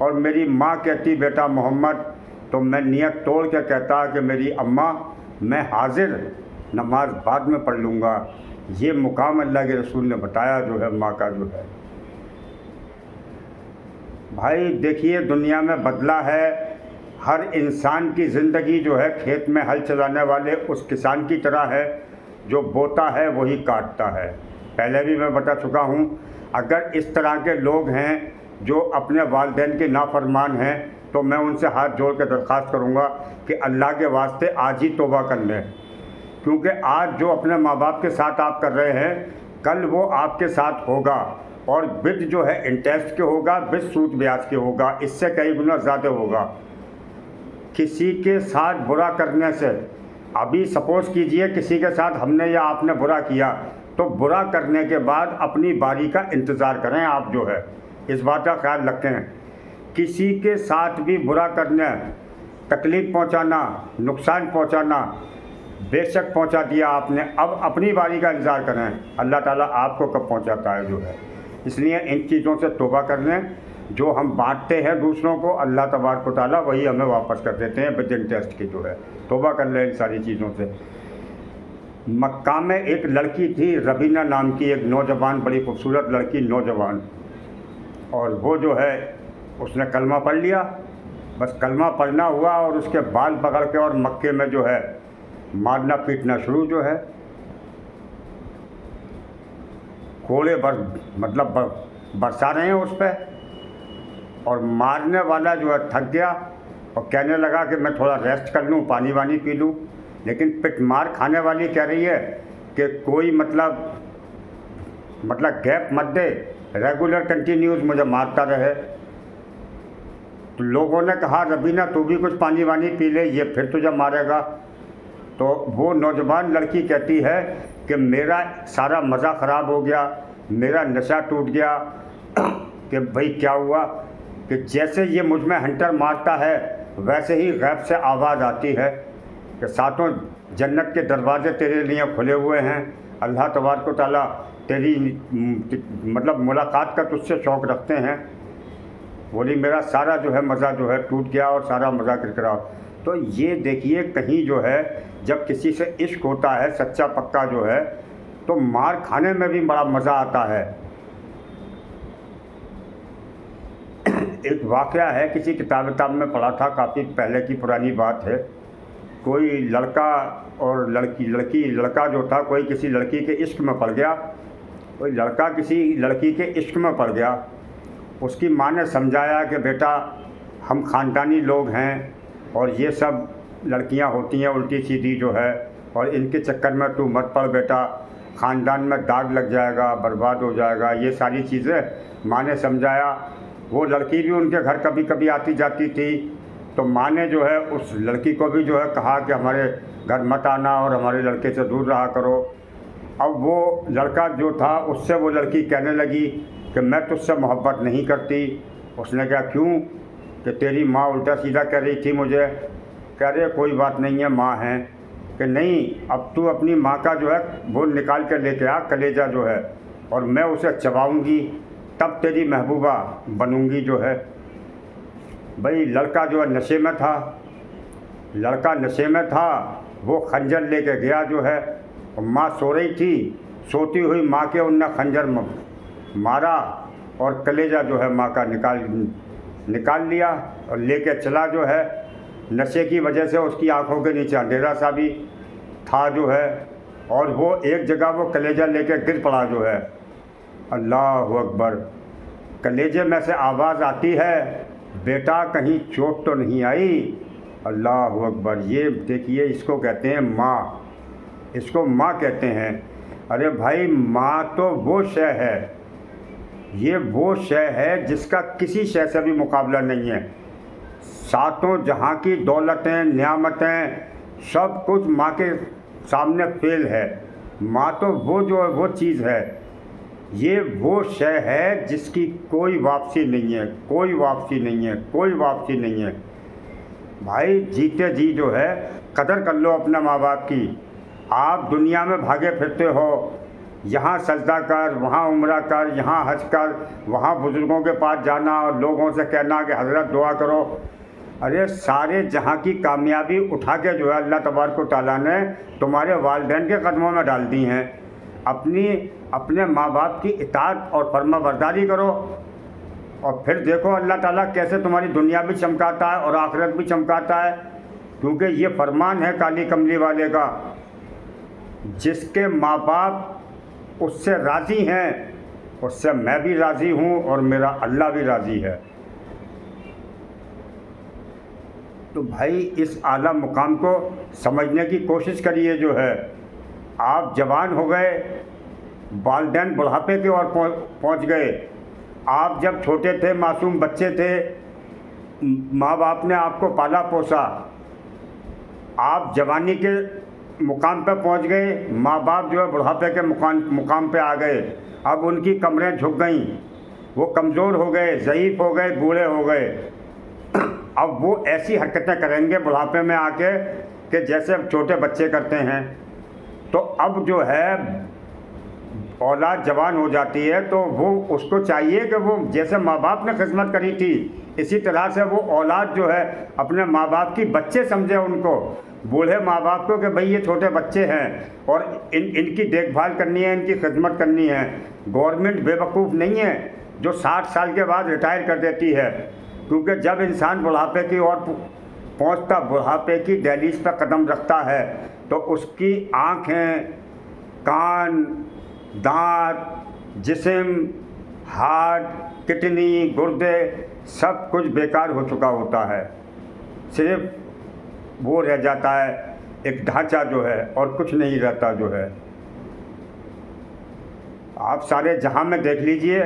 اور میری ماں کہتی بیٹا محمد، تو میں نیت توڑ کے کہتا کہ میری اماں میں حاضر، نماز بعد میں پڑھ لوں گا۔ یہ مقام اللہ کے رسول نے بتایا جو ہے ماں کا جو ہے۔ بھائی دیکھیے دنیا میں بدلہ ہے، ہر انسان کی زندگی جو ہے کھیت میں ہل چلانے والے اس کسان کی طرح ہے، جو بوتا ہے وہی کاٹتا ہے۔ پہلے بھی میں بتا چکا ہوں، اگر اس طرح کے لوگ ہیں جو اپنے والدین کے نافرمان ہیں تو میں ان سے ہاتھ جوڑ کے درخواست کروں گا کہ اللہ کے واسطے آج ہی توبہ کر لیں، کیونکہ آج جو اپنے ماں باپ کے ساتھ آپ کر رہے ہیں کل وہ آپ کے ساتھ ہوگا، اور بد جو ہے انٹرسٹ کے ہوگا، بد سود بیاج کے ہوگا، اس سے کئی گنا زیادہ ہوگا۔ کسی کے ساتھ برا کرنے سے، ابھی سپوز کیجئے کسی کے ساتھ ہم نے یا آپ نے برا کیا، تو برا کرنے کے بعد اپنی باری کا انتظار کریں۔ آپ جو ہے اس بات کا خیال رکھیں، کسی کے ساتھ بھی برا کرنے، تکلیف پہنچانا، نقصان پہنچانا بے شک پہنچا دیا آپ نے، اب اپنی باری کا انتظار کریں، اللہ تعالیٰ آپ کو کب پہنچاتا ہے جو ہے۔ اس لیے ان چیزوں سے توبہ کر لیں۔ جو ہم بانٹتے ہیں دوسروں کو، اللہ تبارک و تعالیٰ وہی ہمیں واپس کر دیتے ہیں ود انٹرسٹ کی جو ہے۔ توبہ کر لیں ان ساری چیزوں سے۔ مکہ میں ایک لڑکی تھی ربینہ نام کی، ایک نوجوان، بڑی خوبصورت لڑکی نوجوان، اور وہ جو ہے اس نے کلمہ پڑھ لیا، بس کلمہ پڑھنا ہوا اور اس کے بال پکڑ کے اور مکے میں جو ہے مارنا پیٹنا شروع جو ہے، کوڑے برسا رہے ہیں اس پہ، اور مارنے والا جو ہے تھک گیا اور کہنے لگا کہ میں تھوڑا ریسٹ کر لوں، پانی وانی پی لوں، لیکن پٹ مار کھانے والی کہہ رہی ہے کہ کوئی مطلب گیپ مت دے، ریگولر کنٹینیوز مجھے مارتا رہے۔ تو لوگوں نے کہا ربینہ تو بھی کچھ پانی وانی پی لے، یہ پھر تجھے مارے گا۔ تو وہ نوجوان لڑکی کہتی ہے کہ میرا سارا مزہ خراب ہو گیا، میرا نشہ ٹوٹ گیا، کہ بھئی کیا ہوا کہ جیسے یہ مجھ میں ہنٹر مارتا ہے ویسے ہی غیب سے آواز آتی ہے کہ ساتوں جنت کے دروازے تیرے لیے کھلے ہوئے ہیں، اللہ تبارک و تعالیٰ تیری ملاقات کا تجھ سے شوق رکھتے ہیں۔ بولی میرا سارا جو ہے مزہ جو ہے ٹوٹ گیا اور سارا مزہ کرکرا۔ تو یہ دیکھیے کہیں جو ہے جب کسی سے عشق ہوتا ہے سچا پکا جو ہے تو مار کھانے میں بھی بڑا مزہ آتا ہے۔ ایک واقعہ ہے، کسی کتاب میں پڑھا تھا، کافی پہلے کی پرانی بات ہے۔ کوئی لڑکا اور لڑکا جو تھا کوئی کسی لڑکی کے عشق میں پڑ گیا، کوئی لڑکا کسی لڑکی کے عشق میں پڑ گیا۔ اس کی ماں نے سمجھایا کہ بیٹا ہم خاندانی لوگ ہیں اور یہ سب لڑکیاں ہوتی ہیں الٹی سیدھی جو ہے، اور ان کے چکر میں تو مت پڑ بیٹا، خاندان میں داغ لگ جائے گا، برباد ہو جائے گا، یہ ساری چیزیں ماں نے سمجھایا۔ وہ لڑکی بھی ان کے گھر کبھی کبھی آتی جاتی تھی، تو ماں نے جو ہے اس لڑکی کو بھی جو ہے کہا کہ ہمارے گھر مت آنا اور ہمارے لڑکے سے دور رہا کرو۔ اب وہ لڑکا جو تھا اس سے وہ لڑکی کہنے لگی کہ میں تجھ سے محبت نہیں کرتی۔ اس نے کہا کیوں؟ کہ تیری ماں الٹا سیدھا کہہ رہی تھی مجھے۔ کہہ رہے کوئی بات نہیں ہے، ماں ہیں۔ کہ نہیں، اب تو اپنی ماں کا جو ہے وہ نکال کے لے کے آ، کلیجہ جو ہے، اور میں اسے چباؤں گی، تب تیری محبوبہ بنوں گی جو ہے۔ بھئی لڑکا جو ہے نشے میں تھا، وہ خنجر لے کے گیا جو ہے، اور ماں سو رہی تھی، سوتی ہوئی ماں کے ان نے خنجر مارا اور کلیجہ جو ہے ماں کا نکال لیا اور لے کے چلا جو ہے۔ نشے کی وجہ سے اس کی آنکھوں کے نیچے اندھیرا سا بھی تھا جو ہے، اور وہ ایک جگہ وہ کلیجہ لے کے گر پڑا جو ہے۔ اللہ اکبر! کلیجے میں سے آواز آتی ہے بیٹا کہیں چوٹ تو نہیں آئی؟ اللہ اکبر! یہ دیکھیے اس کو کہتے ہیں ماں، اس کو ماں کہتے ہیں۔ ارے بھائی ماں تو وہ شے ہے، یہ وہ شے ہے جس کا کسی شے سے بھی مقابلہ نہیں ہے۔ ساتوں جہاں کی دولتیں، نعمتیں، سب کچھ ماں کے سامنے فیل ہے۔ ماں تو وہ چیز ہے، یہ وہ شے ہے جس کی کوئی واپسی نہیں ہے، کوئی واپسی نہیں ہے، کوئی واپسی نہیں ہے۔ بھائی جیتے جی جو ہے قدر کر لو اپنے ماں باپ کی۔ آپ دنیا میں بھاگے پھرتے ہو، یہاں سجدہ کر، وہاں عمرہ کر، یہاں حج کر، وہاں بزرگوں کے پاس جانا اور لوگوں سے کہنا کہ حضرت دعا کرو۔ ارے سارے جہاں کی کامیابی اٹھا کے جو ہے اللہ تبارک و تعالیٰ نے تمہارے والدین کے قدموں میں ڈال دی ہیں۔ اپنے ماں باپ کی اطاعت اور فرما برداری کرو، اور پھر دیکھو اللہ تعالیٰ کیسے تمہاری دنیا بھی چمکاتا ہے اور آخرت بھی چمکاتا ہے۔ کیونکہ یہ فرمان ہے کالی کملی والے کا، جس کے ماں باپ اس سے راضی ہیں اس سے میں بھی راضی ہوں اور میرا اللہ بھی راضی ہے۔ تو بھائی اس اعلیٰ مقام کو سمجھنے کی کوشش کریے۔ جو ہے آپ جوان ہو گئے، والدین بڑھاپے کی اور پہنچ گئے، آپ جب چھوٹے تھے معصوم بچے تھے، ماں باپ نے آپ کو پالا پوسا، آپ جوانی کے مقام پہ پہنچ گئے، ماں باپ جو ہے بڑھاپے کے مقام پہ آ گئے، اب ان کی کمریں جھک گئیں، وہ کمزور ہو گئے، ضعیف ہو گئے، بوڑھے ہو گئے۔ اب وہ ایسی حرکتیں کریں گے بڑھاپے میں آ کے کہ جیسے چھوٹے بچے کرتے ہیں۔ تو اب جو ہے اولاد جوان ہو جاتی ہے تو وہ اس کو چاہیے کہ وہ جیسے ماں باپ نے خدمت کری تھی اسی طرح سے وہ اولاد جو ہے اپنے ماں باپ کی بچے سمجھے ان کو، بوڑھے ماں باپ کو، کہ بھئی یہ چھوٹے بچے ہیں اور ان کی دیکھ بھال کرنی ہے، ان کی خدمت کرنی ہے۔ گورنمنٹ بے وقوف نہیں ہے جو 60 سال کے بعد ریٹائر کر دیتی ہے، کیونکہ جب انسان بڑھاپے کی اور پہنچتا، بڑھاپے کی دہلیز پہ قدم رکھتا ہے تو اس کی آنکھیں، کان، دانت، جسم، ہارٹ، کڈنی، گردے سب کچھ بیکار ہو چکا ہوتا ہے، صرف وہ رہ جاتا ہے ایک ڈھانچہ جو ہے اور کچھ نہیں رہتا جو ہے۔ آپ سارے جہاں میں دیکھ لیجئے،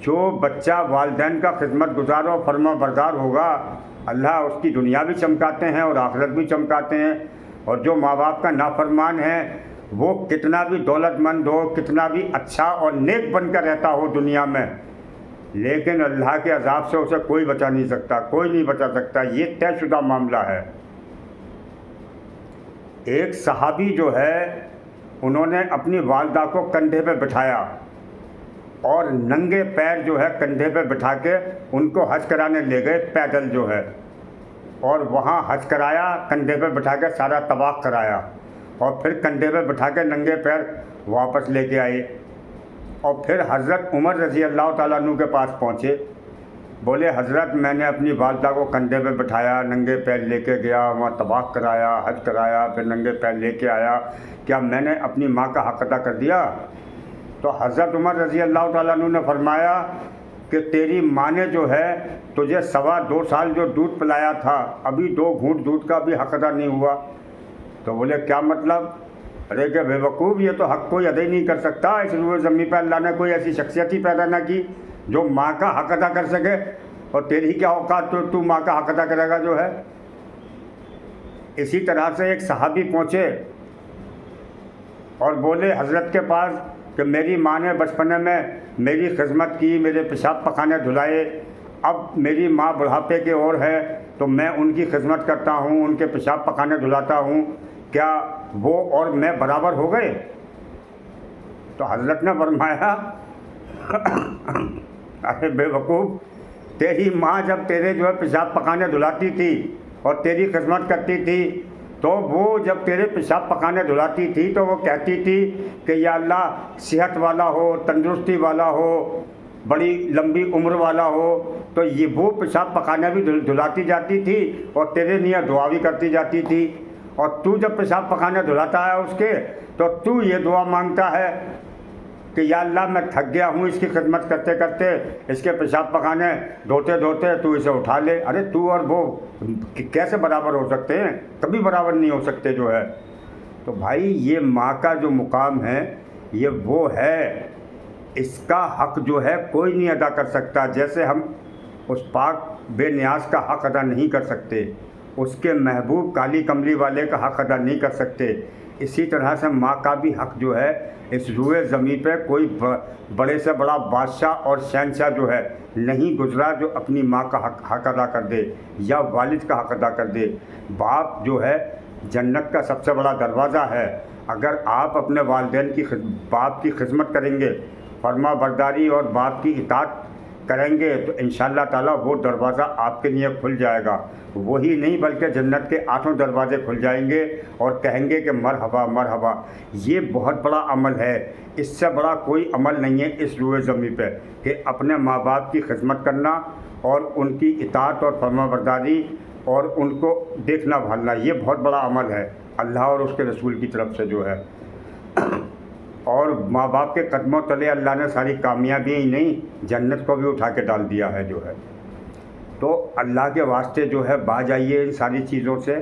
جو بچہ والدین کا خدمت گزار و فرما بردار ہوگا اللہ اس کی دنیا بھی چمکاتے ہیں اور آخرت بھی چمکاتے ہیں، اور جو ماں باپ کا نافرمان ہے وہ کتنا بھی دولت مند ہو، کتنا بھی اچھا اور نیک بن کر رہتا ہو دنیا میں، لیکن اللہ کے عذاب سے اسے کوئی بچا نہیں سکتا، کوئی نہیں بچا سکتا، یہ طے شدہ معاملہ ہے۔ ایک صحابی جو ہے انہوں نے اپنی والدہ کو کندھے پہ بٹھایا اور ننگے پیر جو ہے کندھے پہ بٹھا کے ان کو حج کرانے لے گئے پیدل جو ہے، اور وہاں حج کرایا، کندھے پہ بٹھا کے سارا طواف کرایا، اور پھر کندھے پہ بٹھا کے ننگے پیر واپس لے کے آئے، اور پھر حضرت عمر رضی اللہ تعالیٰ عنہ کے پاس پہنچے، بولے حضرت میں نے اپنی والدہ کو کندھے پہ بٹھایا، ننگے پیر لے کے گیا، وہاں طواف کرایا، حج کرایا، پھر ننگے پیر لے کے آیا، کیا میں نے اپنی ماں کا حق ادا کر دیا؟ تو حضرت عمر رضی اللہ تعالیٰ عنہ نے فرمایا کہ تیری ماں نے جو ہے تجھے 2.25 سال جو دودھ پلایا تھا، ابھی 2 گھونٹ دودھ کا بھی حق ادا نہیں ہوا۔ تو بولے کیا مطلب؟ ارے کہ بے وقوف، یہ تو حق کوئی ادا ہی نہیں کر سکتا، اس روئے زمین پہ اللہ نے کوئی ایسی شخصیت ہی پیدا نہ کی جو ماں کا حق ادا کر سکے، اور تیری کیا اوقات تو ماں کا حق ادا کرے گا جو ہے۔ اسی طرح سے ایک صحابی پہنچے اور بولے حضرت کے پاس کہ میری ماں نے بچپنے میں میری خدمت کی، میرے پیشاب پخانے دھلائے، اب میری ماں بڑھاپے کے اور ہے تو میں ان کی خدمت کرتا ہوں، ان کے پیشاب پخانے دھلاتا ہوں، کیا وہ اور میں برابر ہو گئے؟ تو حضرت نے فرمایا ارے بے وقوف، تیری ماں جب تیرے جو ہے پیشاب پخانے دھلاتی تھی اور تیری خدمت کرتی تھی تو وہ جب تیرے پیشاب پخانے دھلاتی تھی تو وہ کہتی تھی کہ یا اللہ صحت والا ہو، تندرستی والا ہو، بڑی لمبی عمر والا ہو، تو یہ وہ پیشاب پخانے بھی دھلاتی جاتی تھی اور تیرے لیے دعا بھی کرتی جاتی تھی، اور تو جب پیشاب پخانے دھلاتا ہے اس کے تو تو یہ دعا مانگتا ہے کہ یا اللہ میں تھک گیا ہوں اس کی خدمت کرتے کرتے، اس کے پیشاب پخانے دھوتے دھوتے، تو اسے اٹھا لے۔ ارے تو اور وہ کیسے برابر ہو سکتے ہیں؟ کبھی برابر نہیں ہو سکتے جو ہے۔ تو بھائی یہ ماں کا جو مقام ہے یہ وہ ہے، اس کا حق جو ہے کوئی نہیں ادا کر سکتا، جیسے ہم اس پاک بے نیاز کا حق ادا نہیں کر سکتے، اس کے محبوب کالی کملی والے کا حق ادا نہیں کر سکتے، اسی طرح سے ماں کا بھی حق جو ہے اس روئے زمین پہ کوئی بڑے سے بڑا بادشاہ اور شہنشاہ جو ہے نہیں گزرا جو اپنی ماں کا حق ادا کر دے یا والد کا حق ادا کر دے۔ باپ جو ہے جنت کا سب سے بڑا دروازہ ہے، اگر آپ اپنے والدین کی باپ کی خدمت کریں گے، فرما برداری اور باپ کی اطاعت کریں گے، تو انشاءاللہ تعالیٰ وہ دروازہ آپ کے لیے کھل جائے گا. وہی نہیں بلکہ جنت کے 8 دروازے کھل جائیں گے اور کہیں گے کہ مرحبا مرحبا. یہ بہت بڑا عمل ہے. اس سے بڑا کوئی عمل نہیں ہے اس روئے زمین پہ کہ اپنے ماں باپ کی خدمت کرنا اور ان کی اطاعت اور فرما برداری اور ان کو دیکھنا بھالنا. یہ بہت بڑا عمل ہے اللہ اور اس کے رسول کی طرف سے جو ہے. اور ماں باپ کے قدموں تلے اللہ نے ساری کامیابی ہی نہیں جنت کو بھی اٹھا کے ڈال دیا ہے جو ہے. تو اللہ کے واسطے جو ہے باز آئیے ان ساری چیزوں سے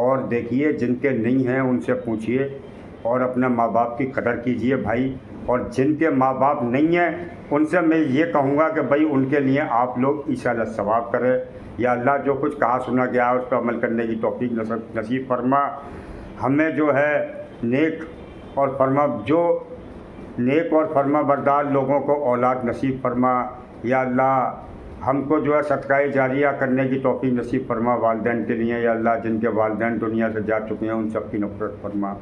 اور دیکھیے جن کے نہیں ہیں ان سے پوچھیے اور اپنے ماں باپ کی قدر کیجیے بھائی. اور جن کے ماں باپ نہیں ہیں ان سے میں یہ کہوں گا کہ بھائی ان کے لیے آپ لوگ ایصال ثواب کریں. یا اللہ جو کچھ کہا سنا گیا ہے اس پر عمل کرنے کی توفیق نصیب فرما. ہمیں جو ہے نیک اور فرما بردار لوگوں کو اولاد نصیب فرما. یا اللہ ہم کو جو ہے صدقہ جاریہ کرنے کی توفیق نصیب فرما والدین کے لیے. یا اللہ جن کے والدین دنیا سے جا چکے ہیں ان سب کی نفرت فرما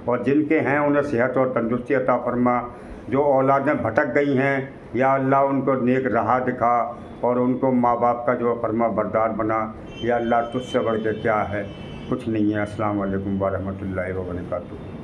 اور جن کے ہیں انہیں صحت اور تندرستی عطا فرما. جو اولادیں بھٹک گئی ہیں یا اللہ ان کو نیک راہ دکھا اور ان کو ماں باپ کا جو فرما بردار بنا. یا اللہ تجھ سے بڑھ کے کیا ہے، کچھ نہیں ہے. السلام علیکم ورحمۃ اللہ وبرکاتہ.